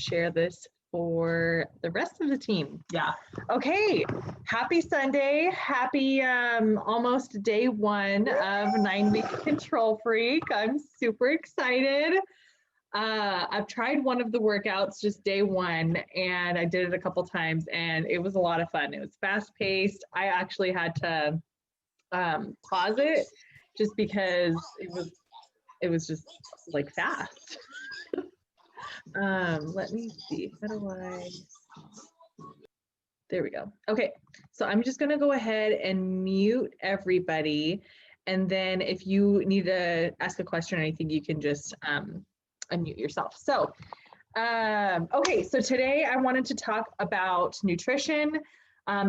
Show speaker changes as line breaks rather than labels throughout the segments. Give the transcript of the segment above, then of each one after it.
share this for the rest of the team.
Yeah.
Okay. Happy Sunday. Happy almost day 1 of 9-week Control Freak. I'm super excited. I've tried one of the workouts just day 1, and I did it a couple times, and it was a lot of fun. It was fast paced. I actually had to pause it just because it was just like fast. Let me see. How do I? There we go. Okay, so I'm just gonna go ahead and mute everybody, and then if you need to ask a question or anything, you can just unmute yourself. So, okay, so today I wanted to talk about nutrition.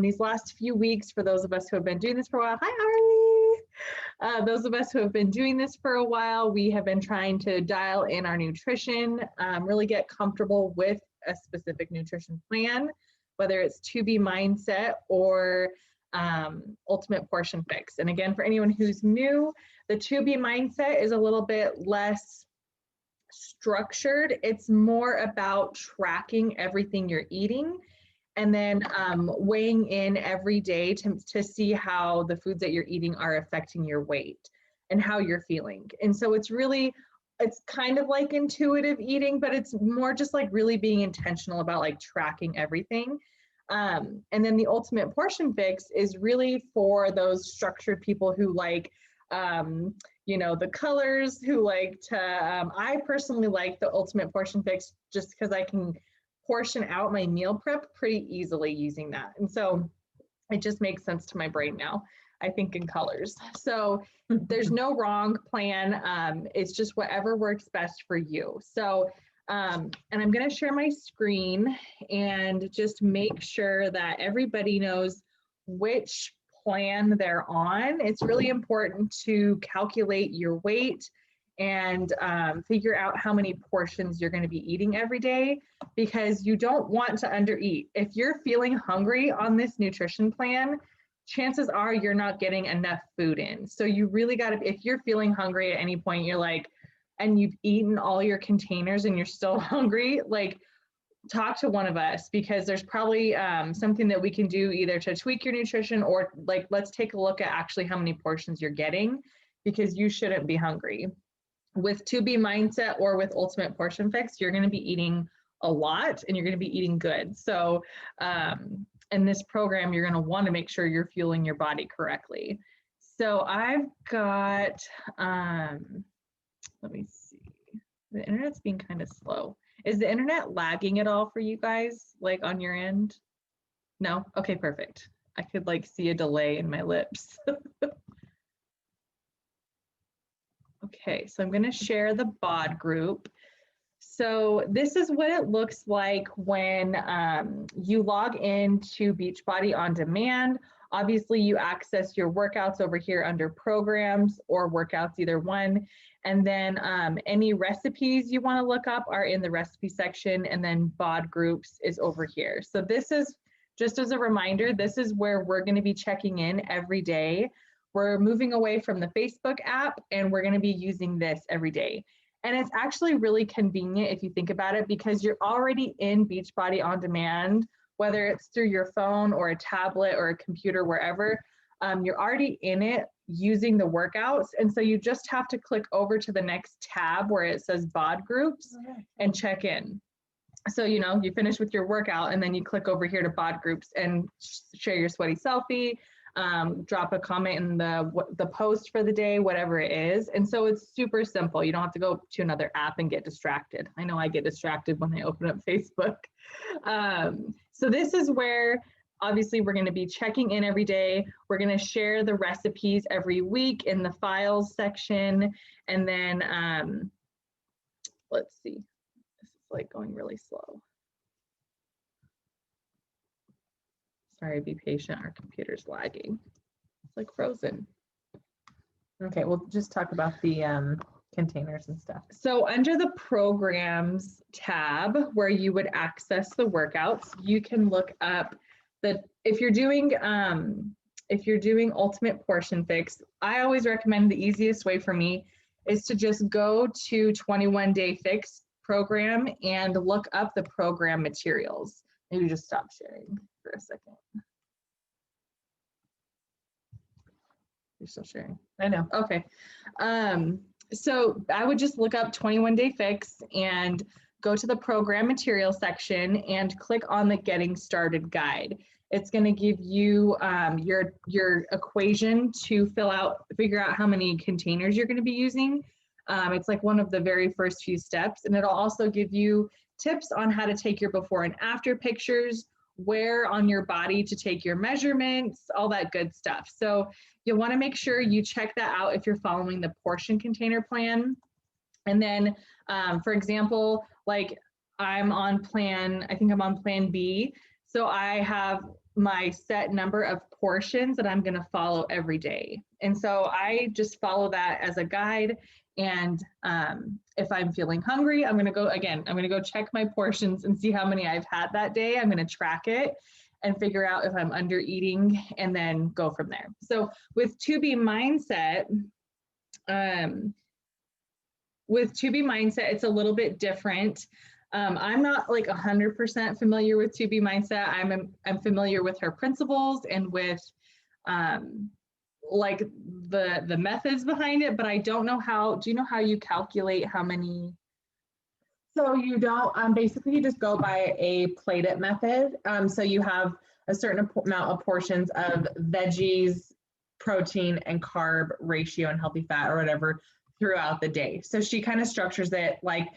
These last few weeks, for those of us who have been doing this for a while, hi Ari! Those of us who have been doing this for a while, we have been trying to dial in our nutrition, really get comfortable with a specific nutrition plan, whether it's 2B Mindset or Ultimate Portion Fix. And again, for anyone who's new, the 2B Mindset is a little bit less structured. It's more about tracking everything you're eating and then weighing in every day to see how the foods that you're eating are affecting your weight and how you're feeling. And so it's kind of like intuitive eating, but it's more just like really being intentional about like tracking everything. And then the Ultimate Portion Fix is really for those structured people who like, you know, the colors, who like to, I personally like the Ultimate Portion Fix just because I can portion out my meal prep pretty easily using that. And so it just makes sense to my brain now, I think, in colors. So there's no wrong plan. It's just whatever works best for you. So, and I'm going to share my screen and just make sure that everybody knows which plan they're on. It's really important to calculate your weight and figure out how many portions you're going to be eating every day, because you don't want to undereat. If you're feeling hungry on this nutrition plan, chances are you're not getting enough food in. So you really got to, if you're feeling hungry at any point, you're like, and you've eaten all your containers and you're still hungry, like, talk to one of us, because there's probably something that we can do either to tweak your nutrition or like, let's take a look at actually how many portions you're getting, because you shouldn't be hungry. With 2B Mindset or with Ultimate Portion Fix, you're going to be eating a lot and you're going to be eating good. So in this program, you're going to want to make sure you're fueling your body correctly. So I've got, let me see, the internet's being kind of slow. Is the internet lagging at all for you guys, like on your end? No? Okay, perfect. I could like see a delay in my lips. Okay, so I'm going to share the BOD group. So this is what it looks like when you log into Beachbody On Demand. Obviously, you access your workouts over here under programs or workouts, either one. And then any recipes you want to look up are in the recipe section, and then BOD groups is over here. So this is, just as a reminder, this is where we're going to be checking in every day. We're moving away from the Facebook app, and we're going to be using this every day. And it's actually really convenient if you think about it, because you're already in Beachbody On Demand, whether it's through your phone or a tablet or a computer, wherever, you're already in it using the workouts. And so you just have to click over to the next tab where it says BOD groups and check in. So, you know, you finish with your workout and then you click over here to BOD groups and share your sweaty selfie, drop a comment in the post for the day, whatever it is. And so it's super simple. You don't have to go to another app and get distracted. I know I get distracted when I open up Facebook. So this is where obviously we're going to be checking in every day. We're going to share the recipes every week in the files section. And then let's see, this is like going really slow. Sorry, be patient, our computer's lagging. It's like frozen.
Okay, we'll just talk about the containers and stuff.
So under the programs tab where you would access the workouts, you can look up if you're doing Ultimate Portion Fix, I always recommend the easiest way for me is to just go to 21 Day Fix program and look up the program materials. Maybe just stop sharing for a second. You're still sharing.
I know.
Okay. So I would just look up 21 Day Fix and go to the program material section and click on the Getting Started guide. It's going to give you your equation to figure out how many containers you're going to be using. It's like one of the very first few steps, and it'll also give you tips on how to take your before and after pictures, where on your body to take your measurements, all that good stuff. So you'll want to make sure you check that out if you're following the portion container plan. And then, for example, like I'm on plan, I think I'm on plan B. So I have my set number of portions that I'm going to follow every day. And so I just follow that as a guide. And if I'm feeling hungry, I'm going to go check my portions and see how many I've had that day. I'm going to track it and figure out if I'm under eating and then go from there. So with 2B Mindset, it's a little bit different. I'm not like 100% familiar with 2B Mindset. I'm familiar with her principles and with like the methods behind it, but I don't know how. Do you know how you calculate how many?
So you don't, basically you just go by a plate it method. So you have a certain amount of portions of veggies, protein, and carb ratio and healthy fat or whatever throughout the day. So she kind of structures it like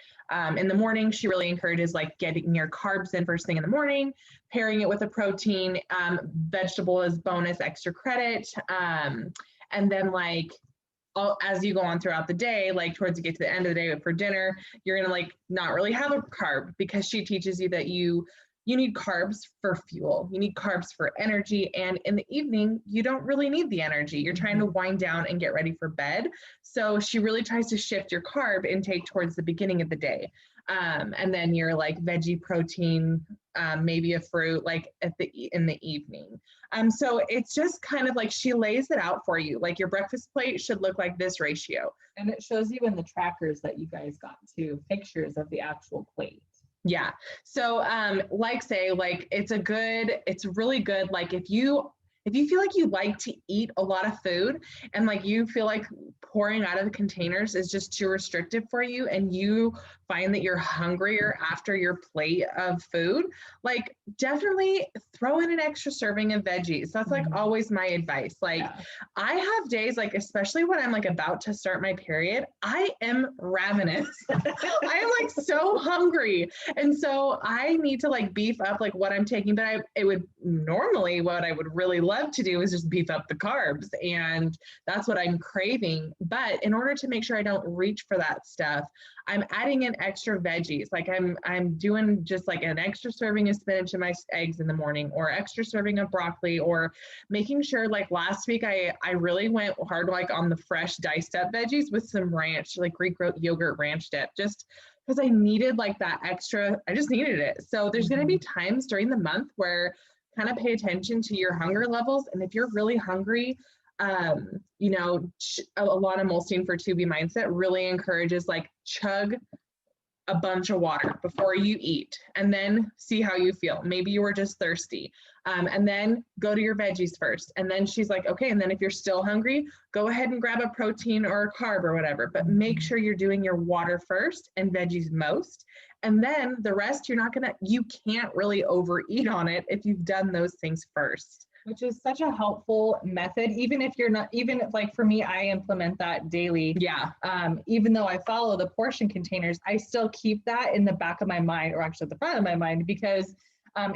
in the morning, she really encourages like getting your carbs in first thing in the morning, pairing it with a protein, vegetable as bonus extra credit. And then like, as you go on throughout the day, like towards you get to the end of the day for dinner, you're going to like not really have a carb, because she teaches you that you need carbs for fuel. You need carbs for energy. And in the evening, you don't really need the energy. You're trying to wind down and get ready for bed. So she really tries to shift your carb intake towards the beginning of the day. And then your like veggie protein, maybe a fruit like in the evening. So it's just kind of like she lays it out for you. Like your breakfast plate should look like this ratio.
And it shows you in the trackers that you guys got too, pictures of the actual plate.
Yeah. So it's really good. Like if you feel like you like to eat a lot of food and like you feel like pouring out of the containers is just too restrictive for you, and you find that you're hungrier after your plate of food, like definitely throw in an extra serving of veggies. That's like always my advice. Like I have days, like especially when I'm like about to start my period, I am ravenous. I am like so hungry. And so I need to like beef up like what I'm taking, but what I would really love to do is just beef up the carbs, and that's what I'm craving. But in order to make sure I don't reach for that stuff, I'm adding in extra veggies. Like I'm doing just like an extra serving of spinach in my eggs in the morning, or extra serving of broccoli, or making sure like last week I really went hard like on the fresh diced up veggies with some ranch, like Greek yogurt ranch dip, just because I needed like that extra, I just needed it. So there's going to be times during the month where kind of pay attention to your hunger levels. And if you're really hungry, a lot of Molstein for 2B Mindset really encourages like chug a bunch of water before you eat and then see how you feel. Maybe you were just thirsty, and then go to your veggies first. And then she's like, okay, and then if you're still hungry, go ahead and grab a protein or a carb or whatever, but make sure you're doing your water first and veggies most. And then the rest, you can't really overeat on it if you've done those things first.
Which is such a helpful method, even if like for me, I implement that daily.
Yeah.
Even though I follow the portion containers, I still keep that in the back of my mind, or actually at the front of my mind, because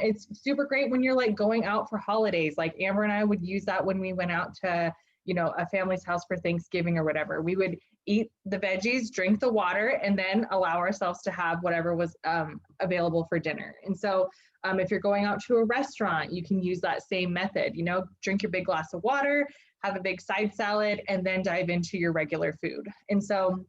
it's super great when you're like going out for holidays. Like Amber and I would use that when we went out to, a family's house for Thanksgiving or whatever. We would eat the veggies, drink the water, and then allow ourselves to have whatever was available for dinner. And so if you're going out to a restaurant, you can use that same method, drink your big glass of water, have a big side salad, and then dive into your regular food. And so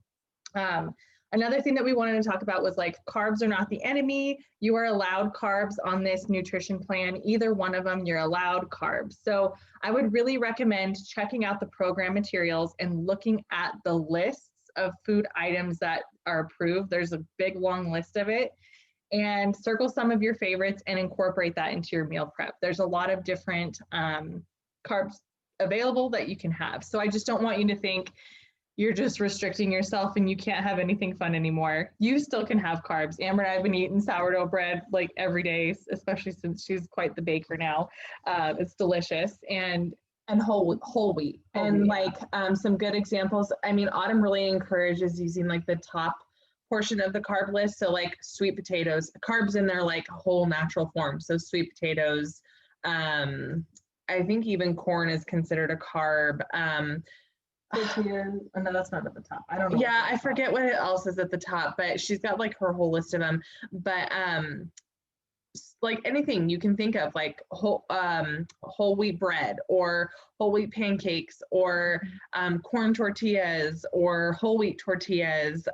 another thing that we wanted to talk about was like carbs are not the enemy. You are allowed carbs on this nutrition plan. Either one of them, you're allowed carbs. So I would really recommend checking out the program materials and looking at the lists of food items that are approved. There's a big long list of it. And circle some of your favorites and incorporate that into your meal prep. There's a lot of different carbs available that you can have. So I just don't want you to think you're just restricting yourself and you can't have anything fun anymore. You still can have carbs. Amber and I have been eating sourdough bread like every day, especially since she's quite the baker now. It's delicious. And
whole wheat. And like some good examples. I mean, Autumn really encourages using like the top portion of the carb list. So like sweet potatoes, carbs in their like whole natural form. So sweet potatoes, I think even corn is considered a carb.
Tortillas. Oh, no, that's not at the top. I don't know.
Yeah, I forget what else is at the top, but she's got like her whole list of them. But like anything you can think of, like whole wheat bread or whole wheat pancakes or corn tortillas or whole wheat tortillas,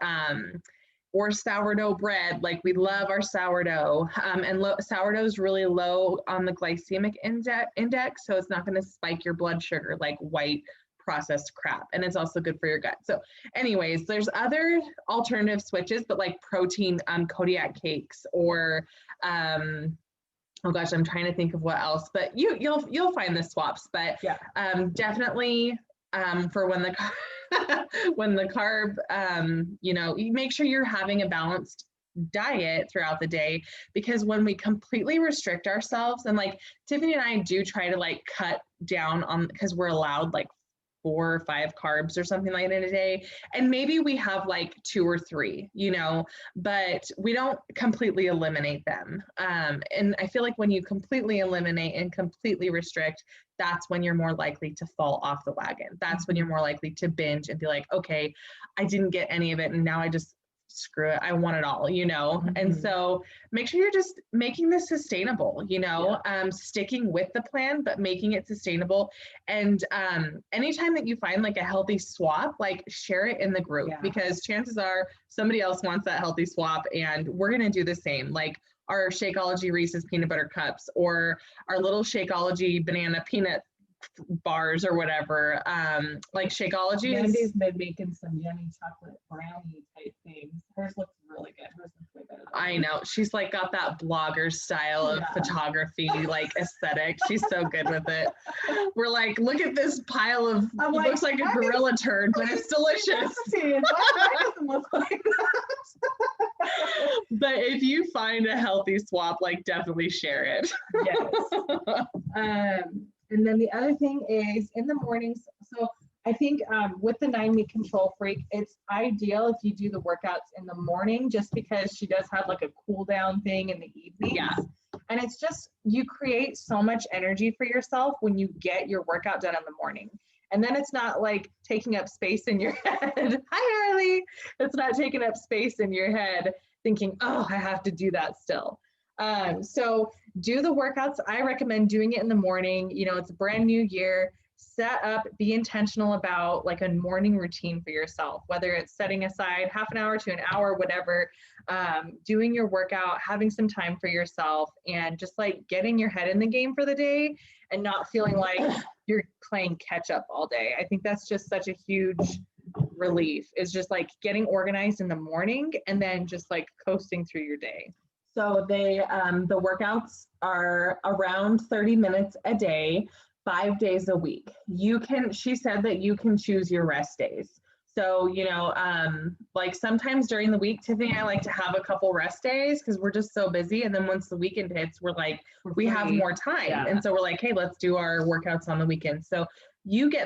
or sourdough bread. Like we love our sourdough, and sourdough is really low on the glycemic index, so it's not going to spike your blood sugar like white processed crap, and it's also good for your gut. So anyways, there's other alternative switches, but like protein Kodiak cakes, or oh gosh, I'm trying to think of what else, but you'll find the swaps. But
yeah,
definitely for when the when the carb, you know, you make sure you're having a balanced diet throughout the day, because when we completely restrict ourselves, and like Tiffany and I do try to like cut down on, because we're allowed like 4 or 5 carbs or something like that a day, and maybe we have like 2 or 3, you know, but we don't completely eliminate them. And I feel like when you completely eliminate and completely restrict, that's when you're more likely to fall off the wagon. That's when you're more likely to binge and be like, okay, I didn't get any of it, and now I just screw it, I want it all, you know. And so make sure you're just making this sustainable, you know, sticking with the plan, but making it sustainable. And anytime that you find like a healthy swap, like share it in the group, because chances are somebody else wants that healthy swap, and we're going to do the same. Like our Shakeology Reese's peanut butter cups, or our little Shakeology banana peanut bars, or whatever. Like Shakeology.
Mandy's been making some yummy chocolate brownie type things. Hers looks really good. Hers looks way better.
I know. She's like got that blogger style of photography, like aesthetic. She's so good with it. We're like, look at this pile of, it looks like a gorilla turd, but it's delicious. But if you find a healthy swap, like definitely share it.
Yes. And then the other thing is in the mornings. So I think with the 9-week control freak, it's ideal if you do the workouts in the morning, just because she does have like a cool down thing in the evening.
Yeah.
And it's just, you create so much energy for yourself when you get your workout done in the morning. And then it's not like taking up space in your head. Hi, Harley. It's not taking up space in your head thinking, oh, I have to do that still. So do the workouts. I recommend doing it in the morning. You know, it's a brand new year. Set up, be intentional about like a morning routine for yourself, whether it's setting aside half an hour to an hour, whatever, doing your workout, having some time for yourself, and just like getting your head in the game for the day and not feeling like you're playing catch up all day. I think that's just such a huge relief, is just like getting organized in the morning and then just like coasting through your day.
So the workouts are around 30 minutes a day, 5 days a week. She said that you can choose your rest days. So, you know, like sometimes during the week, Tiffany and I like to have a couple rest days because we're just so busy. And then once the weekend hits, we're like, we have more time. Yeah. And so we're like, hey, let's do our workouts on the weekend. So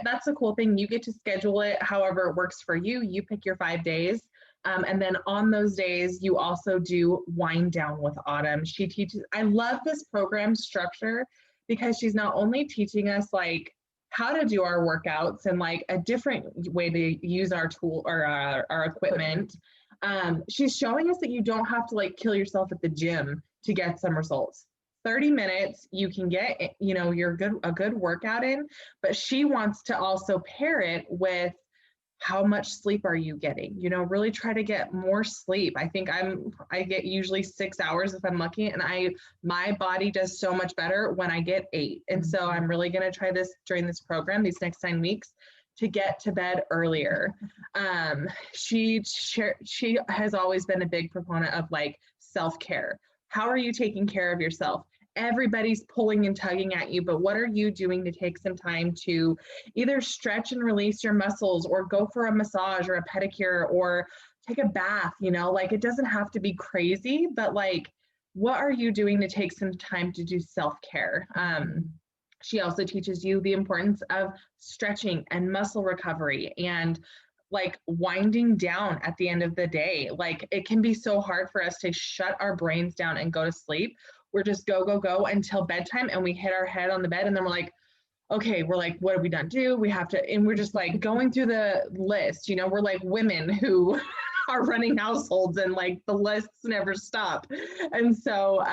that's a cool thing. You get to schedule it however it works for you. You pick your 5 days. And then on those days, you also do Wind Down with Autumn. She teaches, I love this program structure because she's not only teaching us like how to do our workouts and like a different way to use our tool or our equipment. She's showing us that you don't have to like kill yourself at the gym to get some results. 30 minutes, you can get, you know, a good workout in, but she wants to also pair it with how much sleep are you getting? You know, really try to get more sleep. I think I get usually 6 hours if I'm lucky, and my body does so much better when I get 8. And so I'm really going to try this during this program, these next 9 weeks, to get to bed earlier. She has always been a big proponent of like self-care. How are you taking care of yourself? Everybody's pulling and tugging at you, but what are you doing to take some time to either stretch and release your muscles, or go for a massage or a pedicure, or take a bath? You know, like it doesn't have to be crazy, but like, what are you doing to take some time to do self-care? She also teaches you the importance of stretching and muscle recovery, and like winding down at the end of the day. Like it can be so hard for us to shut our brains down and go to sleep. We're just go, go, go until bedtime, and we hit our head on the bed, and then we're like, okay, we're like, what have we done? We have to, and we're just like going through the list. You know, we're like women who are running households, and like the lists never stop. And so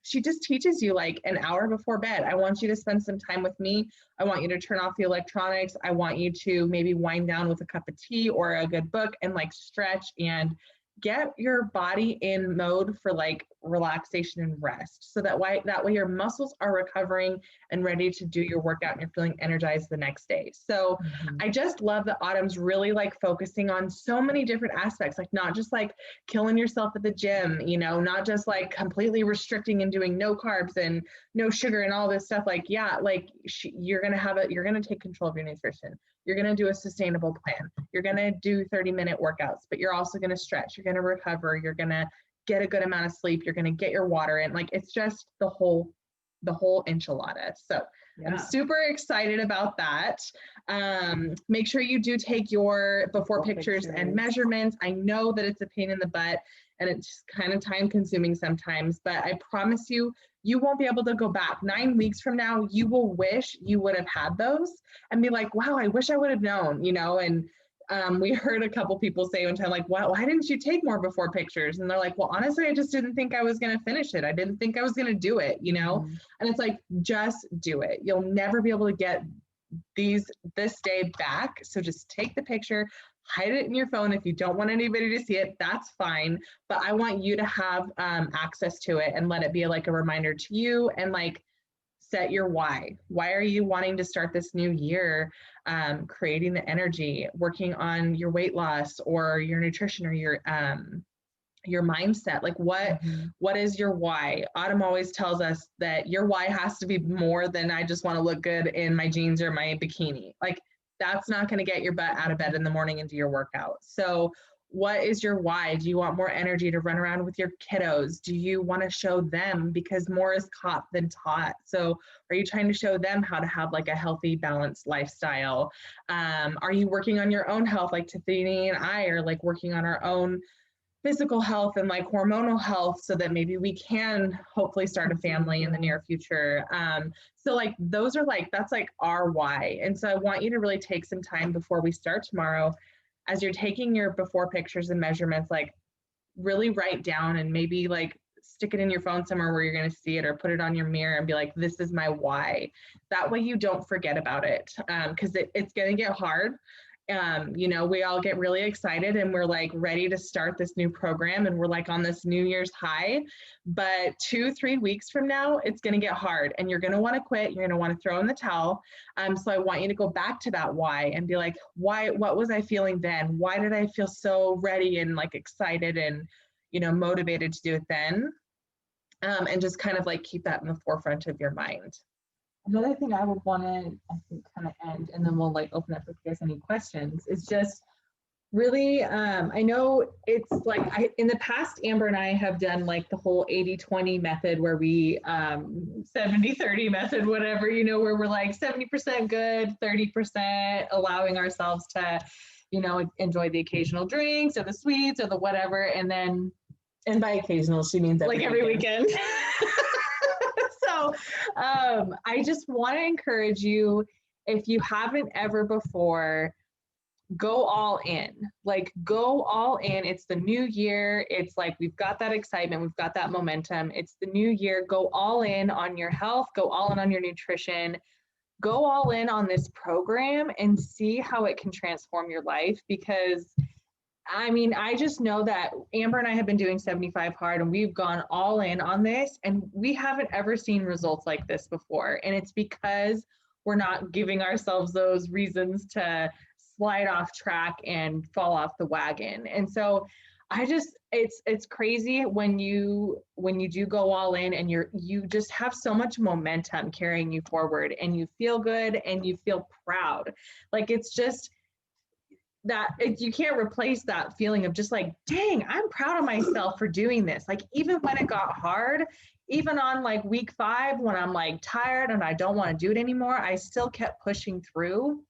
she just teaches you like an hour before bed, I want you to spend some time with me. I want you to turn off the electronics. I want you to maybe wind down with a cup of tea or a good book, and like stretch and get your body in mode for like relaxation and rest, so that way your muscles are recovering and ready to do your workout, and you're feeling energized the next day. So I just love that Autumn's really like focusing on so many different aspects, like not just like killing yourself at the gym, you know, not just like completely restricting and doing no carbs and no sugar and all this stuff. Like, yeah, like you're going to take control of your nutrition. You're going to do a sustainable plan. You're going to do 30-minute workouts, but you're also going to stretch. You're going to recover. You're going to get a good amount of sleep. You're going to get your water in. Like, it's just the whole enchilada. So yeah. I'm super excited about that. Make sure you do take your before pictures and measurements. I know that it's a pain in the butt, and it's kind of time consuming sometimes, but I promise you, you won't be able to go back 9 weeks from now. You will wish you would have had those and be like, wow, I wish I would have known, you know. And we heard a couple people say one time, like, wow, why didn't you take more before pictures? And they're like, well, honestly, I just didn't think I was going to finish it. I didn't think I was going to do it, you know? And it's like, just do it. You'll never be able to get this day back. So just take the picture, hide it in your phone. If you don't want anybody to see it, that's fine. But I want you to have access to it, and let it be like a reminder to you, and like set your why. Why are you wanting to start this new year? Creating the energy, working on your weight loss or your nutrition or your mindset. Like what is your why? Autumn always tells us that your why has to be more than I just want to look good in my jeans or my bikini. Like, that's not going to get your butt out of bed in the morning and do your workout. So what is your why? Do you want more energy to run around with your kiddos? Do you want to show them, because more is caught than taught? So are you trying to show them how to have like a healthy, balanced lifestyle? Are you working on your own health? Like Tiffany and I are like working on our own physical health and like hormonal health, so that maybe we can hopefully start a family in the near future. So like those are like, that's like our why. And so I want you to really take some time before we start tomorrow, as you're taking your before pictures and measurements, like really write down, and maybe like stick it in your phone somewhere where you're going to see it, or put it on your mirror and be like, this is my why. That way you don't forget about it, because it's going to get hard. You know, we all get really excited and we're like ready to start this new program, and we're like on this New Year's high, but 2-3 weeks from now, it's going to get hard, and you're going to want to quit. You're going to want to throw in the towel. So I want you to go back to that why and be like, what was I feeling then? Why did I feel so ready and like excited and, you know, motivated to do it then? And just kind of like keep that in the forefront of your mind.
Another thing I would want to, I think, kind of end, and then we'll like open up if you guys have any questions, is just really, I know it's like, in the past, Amber and I have done like the whole 80-20 method, where we, 70-30 method, whatever, you know, where we're like 70% good, 30% allowing ourselves to, you know, enjoy the occasional drinks or the sweets or the whatever. And then,
and by occasional, she means
every weekend. So I just want to encourage you, if you haven't ever before, go all in. Like, go all in. It's the new year. It's like, we've got that excitement. We've got that momentum. It's the new year. Go all in on your health. Go all in on your nutrition. Go all in on this program and see how it can transform your life. Because I mean, I just know that Amber and I have been doing 75 hard, and we've gone all in on this, and we haven't ever seen results like this before. And it's because we're not giving ourselves those reasons to slide off track and fall off the wagon. And so it's crazy when you do go all in and you just have so much momentum carrying you forward, and you feel good and you feel proud. Like, it's just that you can't replace that feeling of just like, dang, I'm proud of myself for doing this. Like, even when it got hard, even on like week 5, when I'm like tired and I don't want to do it anymore, I still kept pushing through.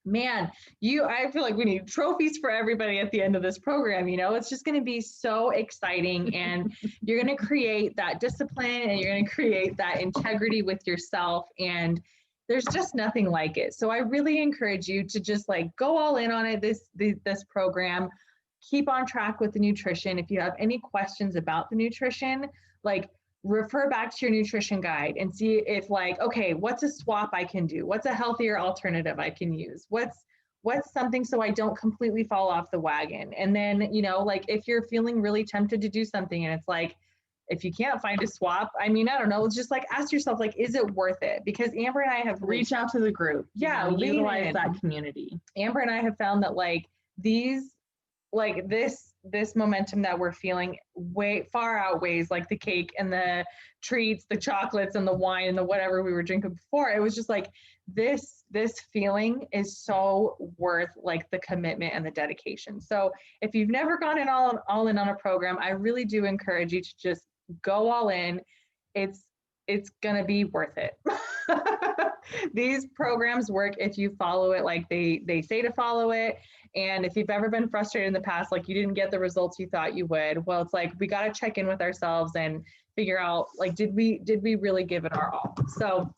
Man, I feel like we need trophies for everybody at the end of this program. It's just going to be so exciting, and you're going to create that discipline, and you're going to create that integrity with yourself. And there's just nothing like it. So I really encourage you to just like go all in on it, this program. Keep on track with the nutrition. If you have any questions about the nutrition, like, refer back to your nutrition guide and see if, like, okay, what's a swap I can do? What's a healthier alternative I can use? What's something so I don't completely fall off the wagon? And then, like, if you're feeling really tempted to do something and it's like, if you can't find a swap, I mean, I don't know, just like ask yourself, like, is it worth it? Because Amber and I have
reach out to the group.
Yeah,
utilize that community.
Amber and I have found that like this momentum that we're feeling way far outweighs like the cake and the treats, the chocolates and the wine and the whatever we were drinking before. It was just like this feeling is so worth like the commitment and the dedication. So if you've never gone in all in on a program, I really do encourage you to just go all in. It's gonna be worth it. These programs work if you follow it like they say to follow it. And if you've ever been frustrated in the past, like you didn't get the results you thought you would, well, it's like we got to check in with ourselves and figure out, like, did we really give it our all? So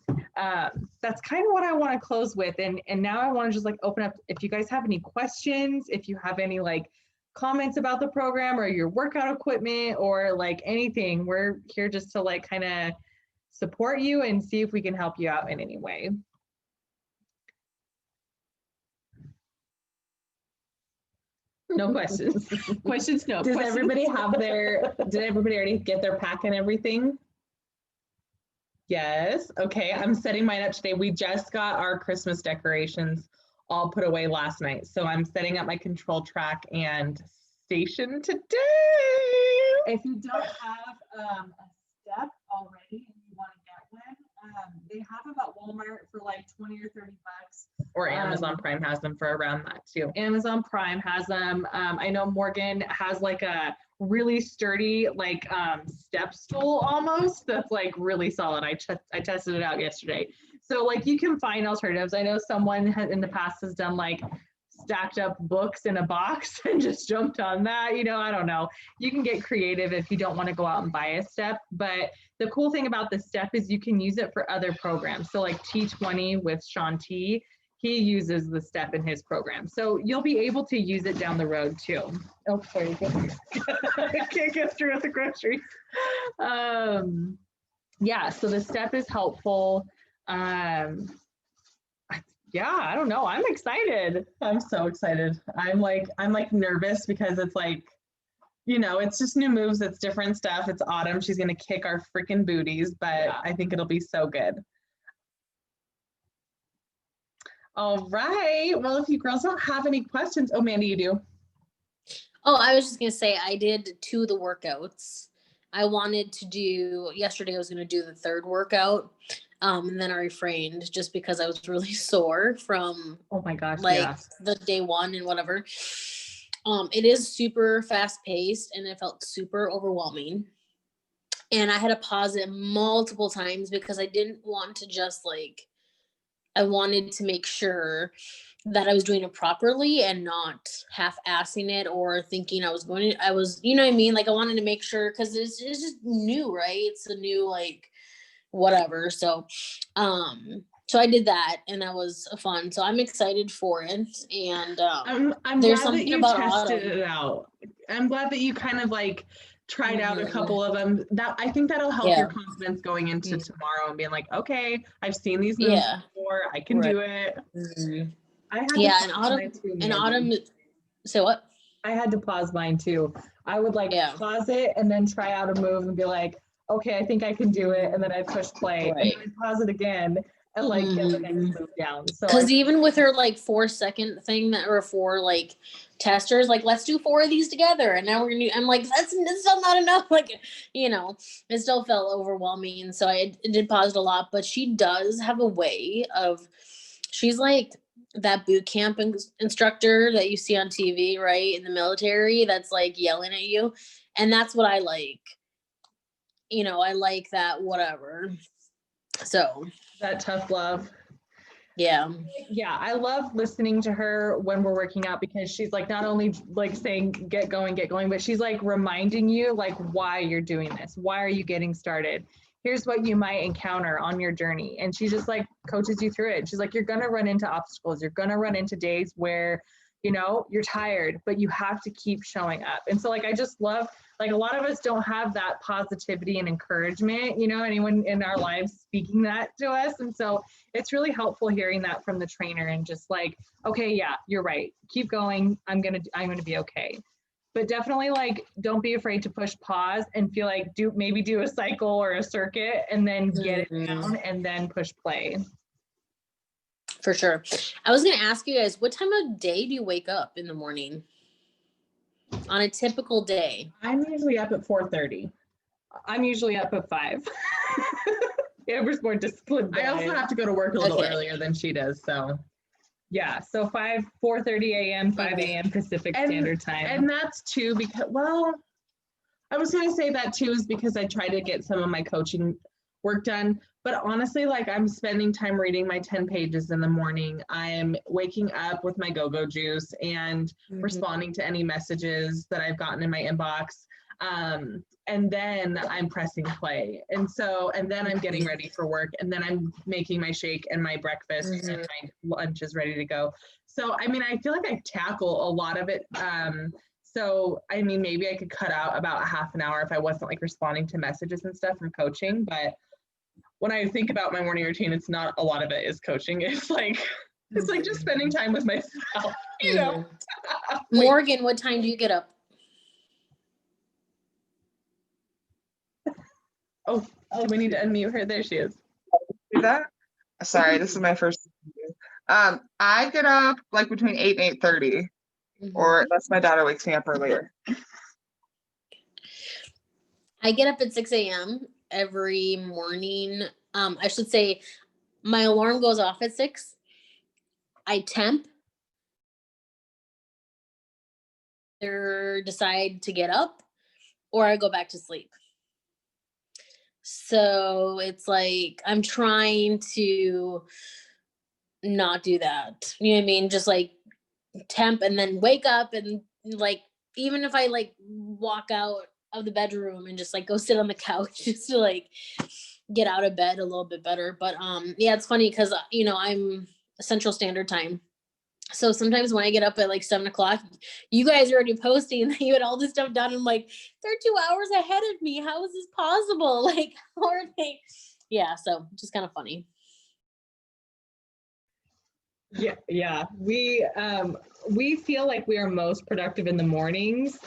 that's kind of what I want to close with. And now I want to just like open up, if you guys have any questions, if you have any like comments about the program or your workout equipment or like anything, we're here just to like kind of support you and see if we can help you out in any way. No questions. Questions, no.
Did everybody already get their pack and everything? Yes. Okay. I'm setting mine up today. We just got our Christmas decorations all put away last night. So I'm setting up my control track and station today.
If you don't have a step already and you want to get one, they have them at Walmart for like 20 or 30 bucks.
Or Amazon Prime has them for around that too.
Amazon Prime has them. I know Morgan has like a really sturdy like step stool almost that's like really solid. I tested it out yesterday. So like you can find alternatives. I know someone in the past has done like stacked up books in a box and just jumped on that. I don't know. You can get creative if you don't want to go out and buy a step. But the cool thing about the step is you can use it for other programs. So like T20 with Shaun T, he uses the step in his program. So you'll be able to use it down the road too. Oh, sorry. I can't get through at the groceries. Yeah, so the step is helpful. Yeah, I don't know. I'm excited.
I'm so excited. I'm like nervous because it's like, it's just new moves. It's different stuff. It's Autumn. She's going to kick our freaking booties, but yeah. I think it'll be so good. All right. Well, if you girls don't have any questions, oh, Mandy, you do.
Oh, I was just going to say I did 2 of the workouts. I wanted to do, yesterday I was going to do the 3rd workout. And then I refrained just because I was really sore from,
oh my gosh,
the day 1 and whatever. It is super fast paced and it felt super overwhelming. And I had to pause it multiple times because I didn't want to just I wanted to make sure that I was doing it properly and not half-assing it or thinking I was, you know what I mean? Like I wanted to make sure, cause it's just new, right? It's a new, whatever. So I did that and that was fun. So I'm excited for it. And
I'm
there's
glad that you
about
tested
Autumn.
it out. I'm glad that you kind of tried out a couple of them. That I think that'll help your confidence going into tomorrow and being like, okay, I've seen these moves before. I can do it.
Mm-hmm.
I had
Autumn. Say what?
I had to pause mine too. I would pause it and then try out a move and be like, okay, I think I can do it. And then I'd push play and then I'd pause it again. and like get the next move down. So
because even with her like 4-second thing that or 4 like testers, like let's do 4 of these together, and now we're gonna. I'm like that's still not enough. Like it still felt overwhelming, and so it did pause it a lot. But she does have a way of. She's like that boot camp instructor that you see on TV, right, in the military. That's like yelling at you, and that's what I like. I like that. Whatever. So
that tough love.
yeah.
Yeah, I love listening to her when we're working out because she's like not only like saying get going, but she's like reminding you like why you're doing this. Why are you getting started? Here's what you might encounter on your journey. And she just like coaches you through it. She's like, you're gonna run into obstacles. You're gonna run into days where, you're tired, but you have to keep showing up. And so like I just love like a lot of us don't have that positivity and encouragement, anyone in our lives speaking that to us. And so it's really helpful hearing that from the trainer and just like, okay, yeah, you're right. Keep going. I'm going to be okay. But definitely like, don't be afraid to push pause and feel like maybe do a cycle or a circuit and then get it down and then push play.
For sure. I was going to ask you guys, what time of day do you wake up in the morning? On a typical day?
I'm usually up at 4:30.
I'm usually up at 5. Amber's more disciplined.
I also have to go to work a little earlier than she does, so.
Yeah, so 4:30 a.m., 5 a.m. Pacific Standard Time.
And that's too because, I was going to say that too is because I try to get some of my coaching work done. But honestly, like I'm spending time reading my 10 pages in the morning. I'm waking up with my go-go juice and responding to any messages that I've gotten in my inbox. And then I'm pressing play. And then I'm getting ready for work. And then I'm making my shake and my breakfast and my lunch is ready to go. So, I mean, I feel like I tackle a lot of it. So, I mean, maybe I could cut out about a half an hour if I wasn't like responding to messages and stuff from coaching. But when I think about my morning routine, it's not a lot of it is coaching. It's like just spending time with myself,
Morgan, what time do you get up?
Oh, do we need to unmute her? There she is.
Do that? Sorry, this is my first. I get up like between 8 and 8:30, or unless my daughter wakes me up earlier.
I get up at 6 a.m. every morning. I should say my alarm goes off at 6. I temp. Either decide to get up or I go back to sleep. So it's like I'm trying to not do that. You know what I mean? Just like temp and then wake up and like even if I like walk out of the bedroom and just like go sit on the couch just to like get out of bed a little bit better. But yeah, it's funny because I'm Central Standard Time. So sometimes when I get up at like 7 o'clock, you guys are already posting that you had all this stuff done. I'm like, they're 2 hours ahead of me. How is this possible? Like, how are they? Yeah. So just kind of funny.
Yeah. We feel like we are most productive in the mornings.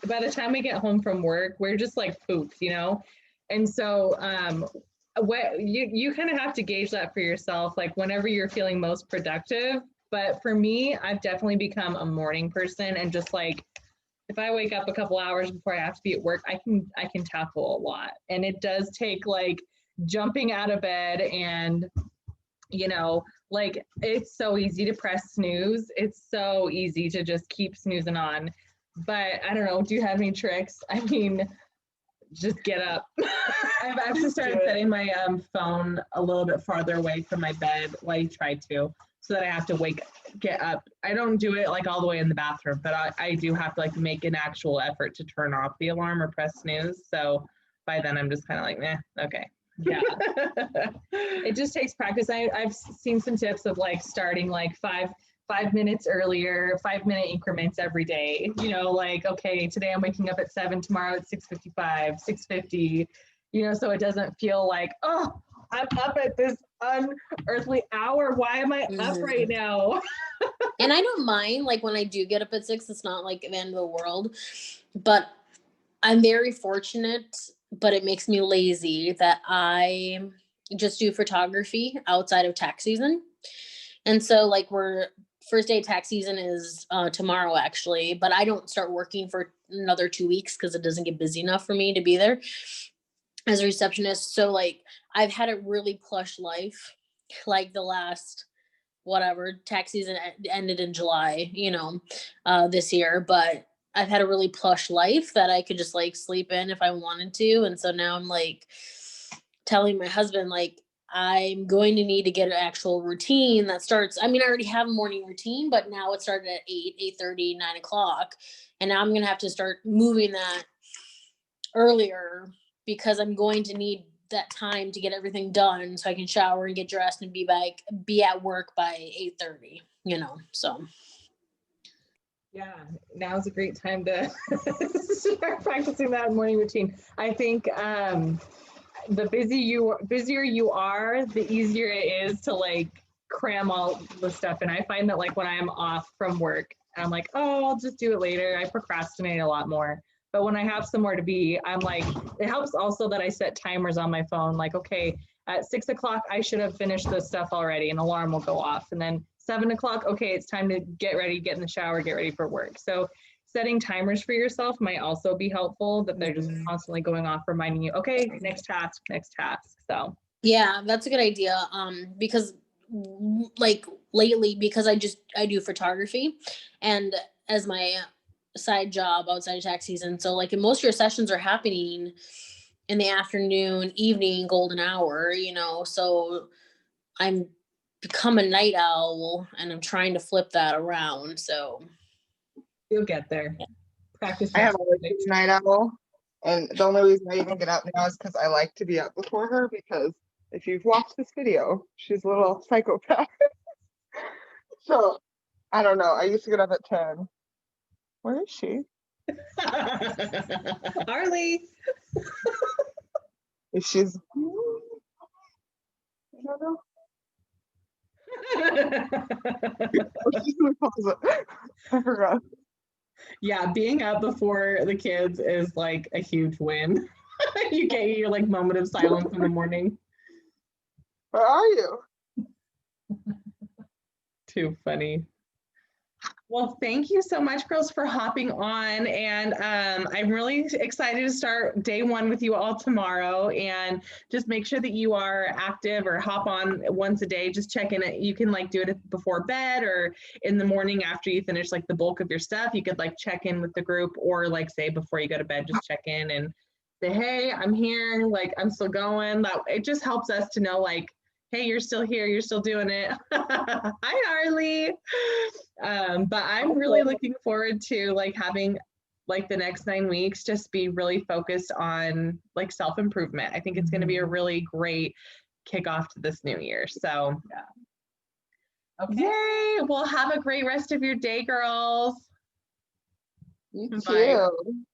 By the time we get home from work, we're just like pooped, And so what you kind of have to gauge that for yourself, like whenever you're feeling most productive. But for me, I've definitely become a morning person and just like, if I wake up a couple hours before I have to be at work, I can tackle a lot. And it does take like jumping out of bed and, like it's so easy to press snooze. It's so easy to just keep snoozing on. But I don't know, do you have any tricks? I mean, just get up.
I've actually started setting my phone a little bit farther away from my bed. Well, I try to. So that I have to get up. I don't do it like all the way in the bathroom, but I do have to like make an actual effort to turn off the alarm or press snooze. So by then I'm just kind of like, okay.
Yeah. It just takes practice. I've seen some tips of like starting like five minutes earlier, 5-minute increments every day. Like, okay, today I'm waking up at 7, tomorrow at 6:55, 6:50, so it doesn't feel like, oh, I'm up at this unearthly hour. Why am I up right now?
And I don't mind, like when I do get up at 6, it's not like the end of the world, but I'm very fortunate, but it makes me lazy that I just do photography outside of tax season. And so like first day of tax season is tomorrow actually, but I don't start working for another 2 weeks because it doesn't get busy enough for me to be there as a receptionist. So like I've had a really plush life, like the last whatever tax season ended in July, this year, but I've had a really plush life that I could just like sleep in if I wanted to. And so now I'm like telling my husband, like, I'm going to need to get an actual routine that starts. I mean, I already have a morning routine, but now it started at 8:30, 9 o'clock. And now I'm going to have to start moving that earlier because I'm going to need that time to get everything done so I can shower and get dressed and be at work by 8:30, so.
Yeah, now is a great time to start practicing that morning routine. I think the busier you are, the easier it is to like cram all the stuff. And I find that like when I'm off from work, I'm like, oh, I'll just do it later. I procrastinate a lot more. But when I have somewhere to be, I'm like, it helps also that I set timers on my phone. Like, okay, at 6 o'clock, I should have finished this stuff already. An alarm will go off. And then 7 o'clock, okay, it's time to get ready, get in the shower, get ready for work. So setting timers for yourself might also be helpful, that they're just constantly going off, reminding you, okay, next task, next task. So
yeah, that's a good idea. Because like lately, because I do photography and as my side job outside of tax season. So like most of your sessions are happening in the afternoon, evening, golden hour, so I'm become a night owl and I'm trying to flip that around. So
you'll get there. Practice.
I have a night owl, and the only reason I even get up now is because I like to be up before her, because if you've watched this video, she's a little psychopath. So I don't know. I used to get up at 10. Where is she?
Harley.
If she's I don't know. Oh, she's in the closet. I forgot.
Yeah, being up before the kids is like a huge win. You get your like moment of silence in the morning.
Where are you?
Too funny. Well, thank you so much, girls, for hopping on. And I'm really excited to start day one with you all tomorrow. And just make sure that you are active or hop on once a day. Just check in. You can like do it before bed or in the morning after you finish like the bulk of your stuff. You could like check in with the group, or like say before you go to bed, just check in and say, hey, I'm here. Like I'm still going. That it just helps us to know like, hey, you're still here, you're still doing it. Hi, Harley. But I'm really looking forward to like having like the next 9 weeks just be really focused on like self-improvement. I think it's going to be a really great kickoff to this new year. So yeah. Okay. Yay. Well, have a great rest of your day, girls.
You
Bye.
too.